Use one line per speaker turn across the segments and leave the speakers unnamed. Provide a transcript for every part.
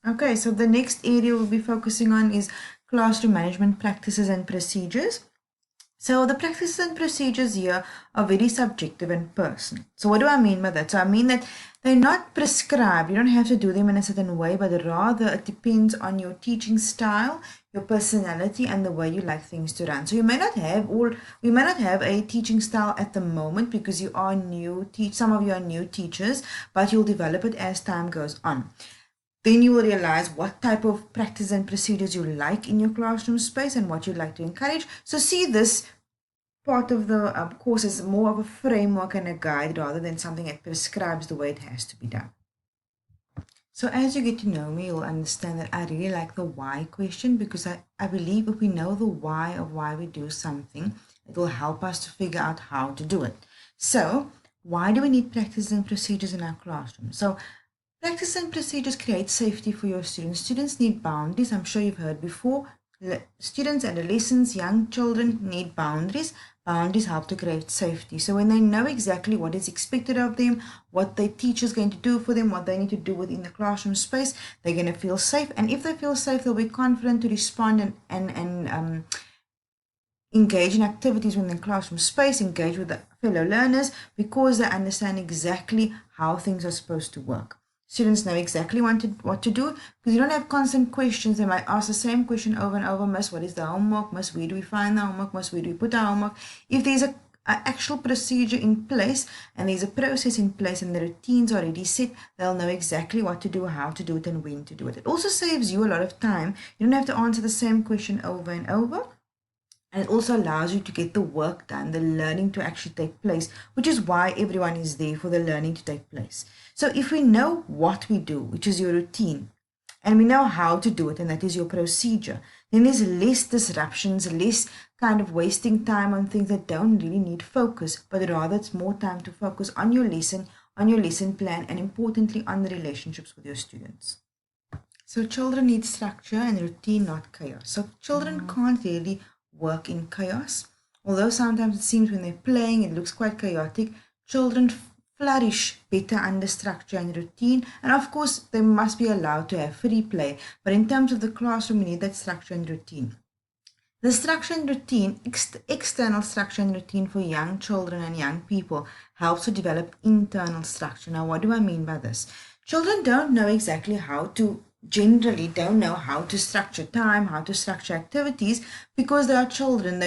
Okay, so the next area we'll be focusing on is classroom management practices and procedures. So the practices and procedures here are very subjective and personal. So what do I mean by that? So I mean that they're not prescribed. You don't have to do them in a certain way, but rather it depends on your teaching style, your personality, and the way you like things to run. So you may not have a teaching style at the moment because you are new. Some of you are new teachers, but you'll develop it as time goes on. Then you will realize what type of practice and procedures you like in your classroom space and what you like to encourage. So see this part of the course is more of a framework and a guide rather than something that prescribes the way it has to be done. So as you get to know me, you'll understand that I really like the why question because I believe if we know the why of why we do something, it will help us to figure out how to do it. So why do we need practices and procedures in our classroom? So practice and procedures create safety for your students. Students need boundaries. I'm sure you've heard before. Students, adolescents, young children need boundaries. Boundaries help to create safety. So when they know exactly what is expected of them, what their teacher is going to do for them, what they need to do within the classroom space, they're going to feel safe. And if they feel safe, they'll be confident to respond and engage in activities within the classroom space, engage with the fellow learners because they understand exactly how things are supposed to work. Students know exactly what to do because you don't have constant questions. They might ask the same question over and over. Miss, what is the homework? Miss, where do we find the homework? Miss, where do we put our homework? If there's a actual procedure in place and there's a process in place and the routines are already set, they'll know exactly what to do, how to do it, and when to do it. It also saves you a lot of time. You don't have to answer the same question over and over. And it also allows you to get the work done, the learning to actually take place, which is why everyone is there for the learning to take place. So if we know what we do, which is your routine, and we know how to do it, and that is your procedure, then there's less disruptions, less kind of wasting time on things that don't really need focus, but rather it's more time to focus on your lesson plan, and importantly, on the relationships with your students. So children need structure and routine, not chaos. So children can't really work in chaos. Although sometimes it seems when they're playing it looks quite chaotic, children flourish better under structure and routine. And of course, they must be allowed to have free play. But in terms of the classroom, we need that structure and routine. The structure and routine, external structure and routine for young children and young people helps to develop internal structure. Now, what do I mean by this? Children generally don't know how to structure time, how to structure activities because they are children.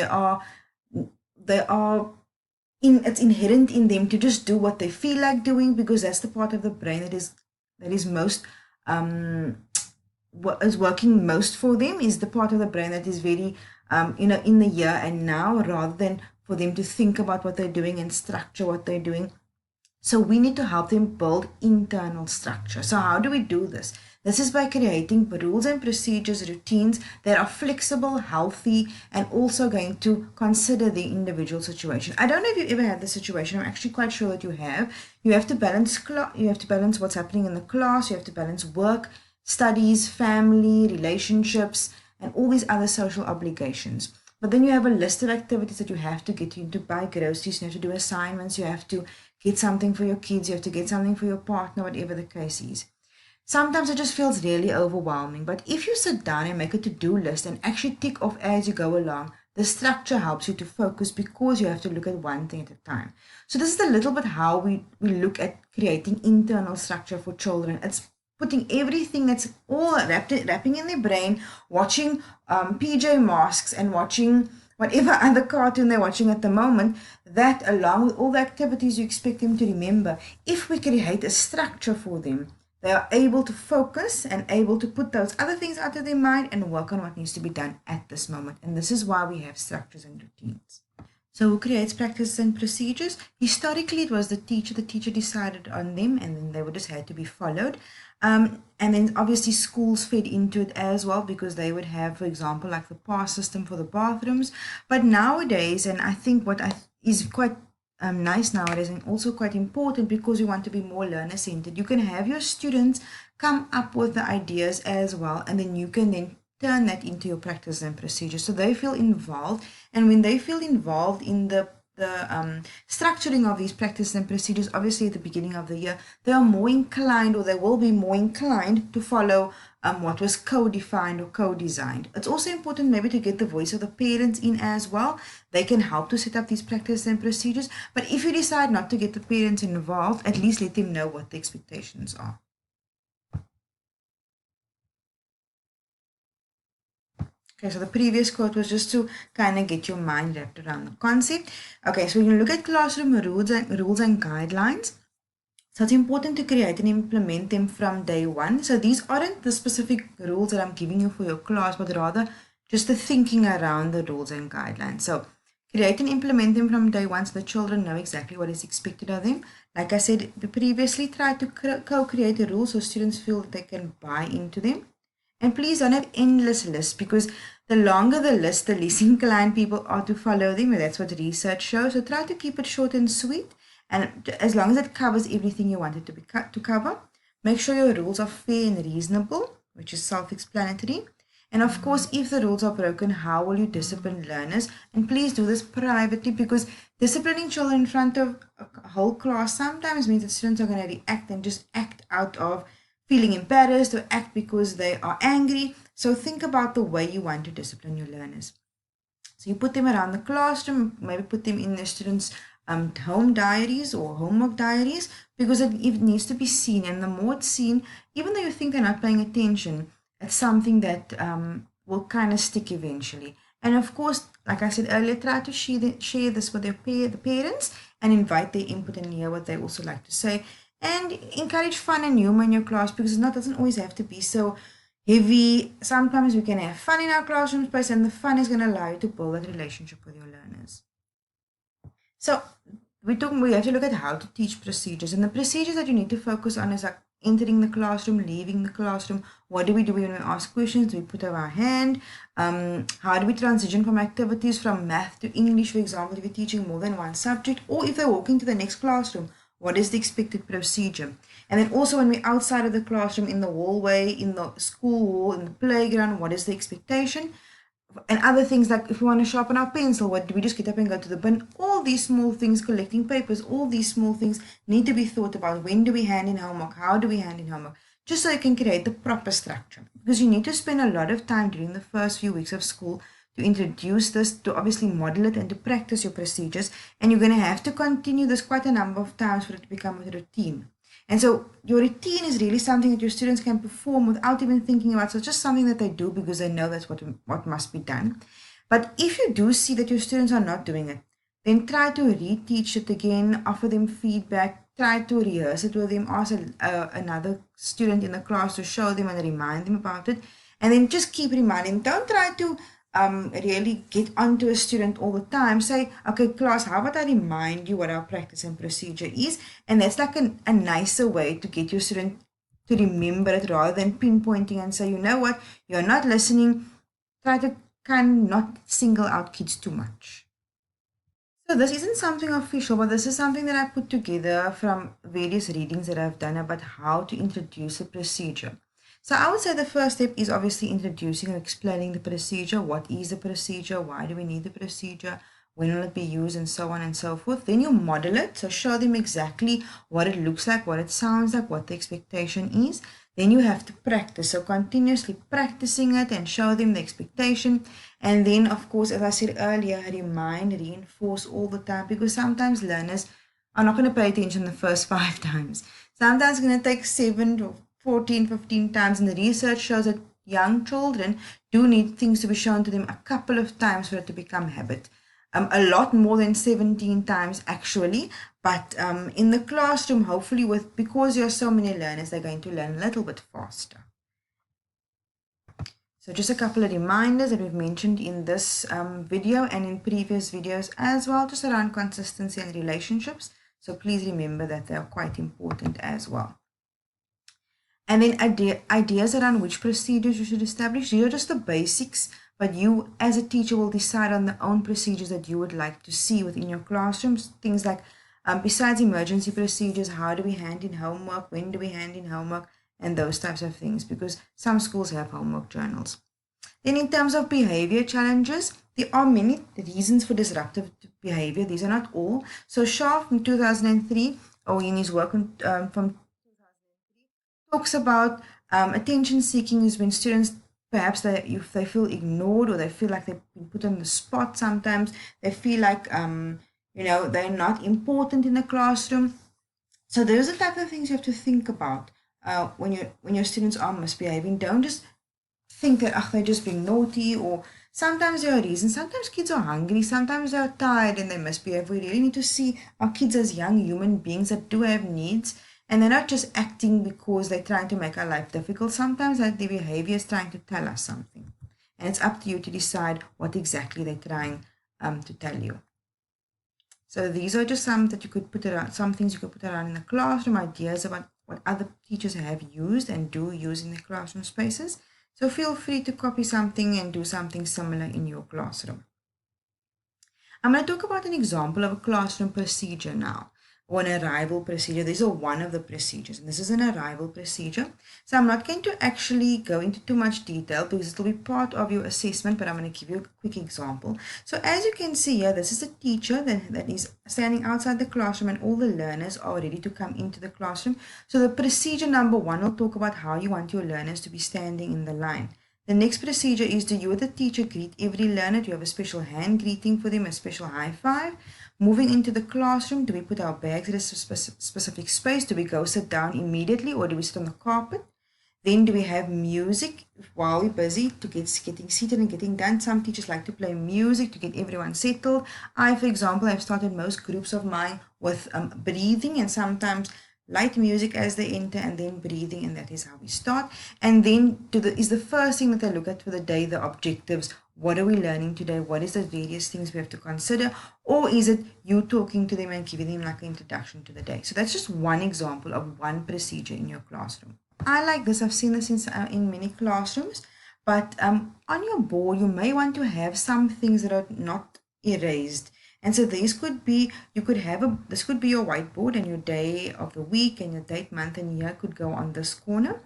It's inherent in them to just do what they feel like doing because that's the part of the brain that is most what is working most for them, is the part of the brain that is very in the here and now, rather than for them to think about what they're doing and structure what they're doing. So we need to help them build internal structure. So how do we do this? This is by creating rules and procedures, routines that are flexible, healthy, and also going to consider the individual situation. I don't know if you've ever had this situation. I'm actually quite sure that you have. You have to balance what's happening in the class. You have to balance work, studies, family, relationships, and all these other social obligations. But then you have a list of activities that you have to get into, buy groceries, you have to do assignments, you have to get something for your kids, you have to get something for your partner, whatever the case is. Sometimes it just feels really overwhelming, but if you sit down and make a to-do list and actually tick off as you go along, the structure helps you to focus because you have to look at one thing at a time. So this is a little bit how we look at creating internal structure for children. It's putting everything that's all wrapping in their brain, watching PJ Masks and watching whatever other cartoon they're watching at the moment, that along with all the activities you expect them to remember, if we create a structure for them, they are able to focus and able to put those other things out of their mind and work on what needs to be done at this moment. And this is why we have structures and routines. So who creates practices and procedures? Historically, it was the teacher. The teacher decided on them and then they would just had to be followed. And then obviously schools fed into it as well because they would have, for example, like the pass system for the bathrooms. But nowadays, and I think what is quite nice nowadays and also quite important because we want to be more learner-centered, you can have your students come up with the ideas as well, and then you can then turn that into your practice and procedure so they feel involved. And when they feel involved in the structuring of these practices and procedures, obviously at the beginning of the year, they are more inclined, or they will be more inclined to follow what was co-defined or co-designed. It's also important maybe to get the voice of the parents in as well. They can help to set up these practices and procedures. But if you decide not to get the parents involved, at least let them know what the expectations are. Okay, so the previous quote was just to kind of get your mind wrapped around the concept. Okay, so you look at classroom rules and guidelines. So it's important to create and implement them from day one. So these aren't the specific rules that I'm giving you for your class, but rather just the thinking around the rules and guidelines. So create and implement them from day one so the children know exactly what is expected of them. Like I said previously, try to co-create the rules so students feel that they can buy into them. And please don't have endless lists, because the longer the list, the less inclined people are to follow them. And that's what research shows. So try to keep it short and sweet. And as long as it covers everything you want it to cover, make sure your rules are fair and reasonable, which is self-explanatory. And of course, if the rules are broken, how will you discipline learners? And please do this privately, because disciplining children in front of a whole class sometimes means that students are going to react and just act out of feeling embarrassed or act because they are angry. So think about the way you want to discipline your learners. So you put them around the classroom, maybe put them in the students' home diaries or homework diaries, because it needs to be seen. And the more it's seen, even though you think they're not paying attention, it's something that will kind of stick eventually. And of course, like I said earlier, try to share this with the parents and invite their input and hear what they also like to say. And encourage fun and humor in your class, because it doesn't always have to be so heavy. Sometimes we can have fun in our classroom space, and the fun is going to allow you to build that relationship with your learners. So we have to look at how to teach procedures, and the procedures that you need to focus on is like entering the classroom, leaving the classroom. What do we do when we ask questions? Do we put up our hand? How do we transition from activities from math to English, for example, if you're teaching more than one subject, or if they're walking to the next classroom? What is the expected procedure? And then also when we're outside of the classroom, in the hallway, in the school hall, in the playground, what is the expectation? And other things like if we want to sharpen our pencil, what do we just get up and go to the bin? All these small things, collecting papers, all these small things need to be thought about. When do we hand in homework? How do we hand in homework? Just so you can create the proper structure. Because you need to spend a lot of time during the first few weeks of school to introduce this, to obviously model it and to practice your procedures. And you're going to have to continue this quite a number of times for it to become a routine. And so your routine is really something that your students can perform without even thinking about. So it's just something that they do because they know that's what must be done. But if you do see that your students are not doing it, then try to reteach it again, offer them feedback, try to rehearse it with them, ask another student in the class to show them and remind them about it. And then just keep reminding. Don't try to really get onto a student all the time. Say, okay, class, how about I remind you what our practice and procedure is? And that's like a nicer way to get your student to remember it, rather than pinpointing and say, you know what, you're not listening. Try to kind of not single out kids too much. So this isn't something official, but this is something that I put together from various readings that I've done about how to introduce a procedure. So I would say the first step is obviously introducing and explaining the procedure. What is the procedure? Why do we need the procedure? When will it be used? And so on and so forth. Then you model it. So show them exactly what it looks like, what it sounds like, what the expectation is. Then you have to practice. So continuously practicing it and show them the expectation. And then, of course, as I said earlier, reinforce all the time, because sometimes learners are not going to pay attention the first 5 times. Sometimes it's going to take 7 or 14, 15 times, and the research shows that young children do need things to be shown to them a couple of times for it to become habit. A lot more than 17 times actually, but in the classroom, hopefully because there are so many learners, they're going to learn a little bit faster. So just a couple of reminders that we've mentioned in this video and in previous videos as well, just around consistency and relationships. So please remember that they are quite important as well. And then ideas around which procedures you should establish. These are just the basics, but you as a teacher will decide on the own procedures that you would like to see within your classrooms. Things like, besides emergency procedures, how do we hand in homework? When do we hand in homework? And those types of things, because some schools have homework journals. Then in terms of behavior challenges, there are many reasons for disruptive behavior. These are not all. So Shaw from 2003, or in his work from 2003, talks about attention seeking is when students perhaps if they feel ignored or they feel like they've been put on the spot sometimes, they feel like they're not important in the classroom. So those are the type of things you have to think about when your students are misbehaving. Don't just think that they're just being naughty, or sometimes there are reasons. Sometimes kids are hungry, sometimes they're tired and they misbehave. We really need to see our kids as young human beings that do have needs, and they're not just acting because they're trying to make our life difficult. Sometimes that their behavior is trying to tell us something, and it's up to you to decide what exactly they're trying to tell you. So these are just some that you could put around, some things you could put around in the classroom, ideas about what other teachers have used and do use in their classroom spaces. So feel free to copy something and do something similar in your classroom. I'm going to talk about an example of a classroom procedure now, or an arrival procedure. These are one of the procedures, and this is an arrival procedure. So I'm not going to actually go into too much detail because it will be part of your assessment, but I'm going to give you a quick example. So as you can see here, this is a teacher that is standing outside the classroom, and all the learners are ready to come into the classroom. So the procedure number 1 will talk about how you want your learners to be standing in the line. The next procedure is, do you, the teacher, greet every learner? Do you have a special hand greeting for them, a special high five? Moving into the classroom, do we put our bags at a specific space? Do we go sit down immediately, or do we sit on the carpet? Then do we have music while we're busy to getting seated and getting done? Some teachers like to play music to get everyone settled. I, for example, have started most groups of mine with breathing, and sometimes light music as they enter, and then breathing, and that is how we start. And then is the first thing that they look at for the day, the objectives. What are we learning today? What is the various things we have to consider? Or is it you talking to them and giving them like an introduction to the day? So that's just one example of one procedure in your classroom. I like this. I've seen this in many classrooms. But on your board, you may want to have some things that are not erased. And so these could be, this could be your whiteboard, and your day of the week and your date, month, and year could go on this corner.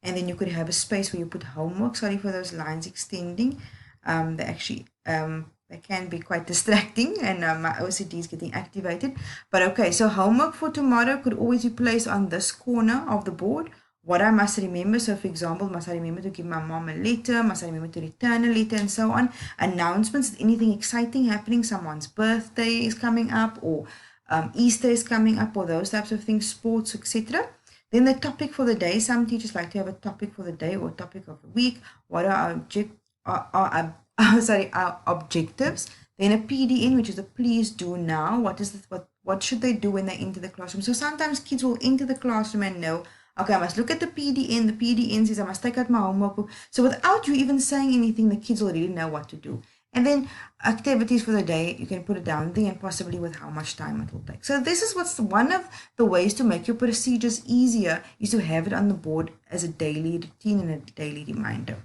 And then you could have a space where you put homework. Sorry for those lines extending. They can be quite distracting, and my OCD is getting activated. But okay, so homework for tomorrow could always be placed on this corner of the board. What I must remember, so for example, must I remember to give my mom a letter, must I remember to return a letter, and so on. Announcements, anything exciting happening, someone's birthday is coming up, or Easter is coming up, or those types of things, sports, etc. Then the topic for the day, some teachers like to have a topic for the day or topic of the week. What are our objectives? Then a PDN, which is a please do now. What should they do when they enter the classroom? So sometimes kids will enter the classroom and know, okay, I must look at the PDN. The PDN says I must take out my homework book. So without you even saying anything, the kids already know what to do. And then activities for the day, you can put it down there, and possibly with how much time it will take. So this is what's one of the ways to make your procedures easier, is to have it on the board as a daily routine and a daily reminder.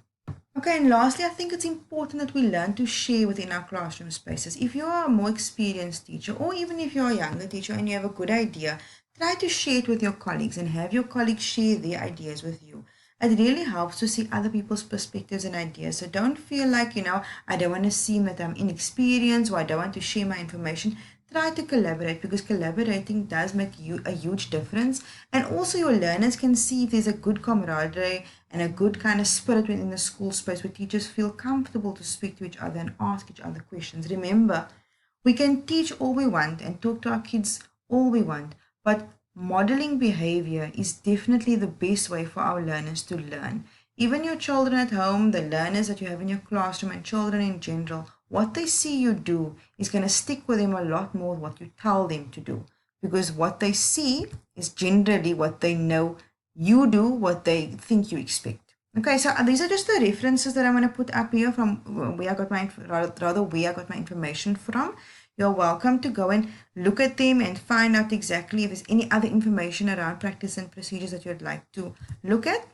Okay, and lastly, I think it's important that we learn to share within our classroom spaces. If you are a more experienced teacher, or even if you're a younger teacher and you have a good idea, try to share it with your colleagues and have your colleagues share their ideas with you. It really helps to see other people's perspectives and ideas. So don't feel like, I don't want to seem that I'm inexperienced, or I don't want to share my information. Try to collaborate, because collaborating does make you a huge difference. And also your learners can see if there's a good camaraderie and a good kind of spirit within the school space, where teachers feel comfortable to speak to each other and ask each other questions. Remember, we can teach all we want and talk to our kids all we want, but modeling behavior is definitely the best way for our learners to learn. Even your children at home, the learners that you have in your classroom, and children in general, what they see you do is going to stick with them a lot more than what you tell them to do. Because what they see is generally what they know you do, what they think you expect. Okay, so these are just the references that I'm going to put up here from where I got my information from. You're welcome to go and look at them and find out exactly if there's any other information around practice and procedures that you'd like to look at.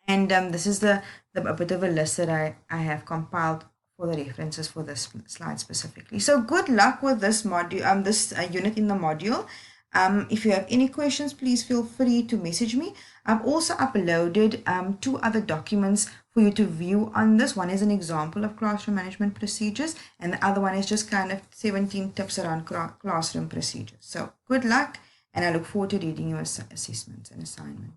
And this is a bit of a list that I have compiled for the references for this slide specifically. So good luck with this module, this unit in the module. If you have any questions, please feel free to message me. I've also uploaded 2 other documents for you to view on this. One is an example of classroom management procedures, and the other one is just kind of 17 tips around classroom procedures. So good luck, and I look forward to reading your assessments and assignment.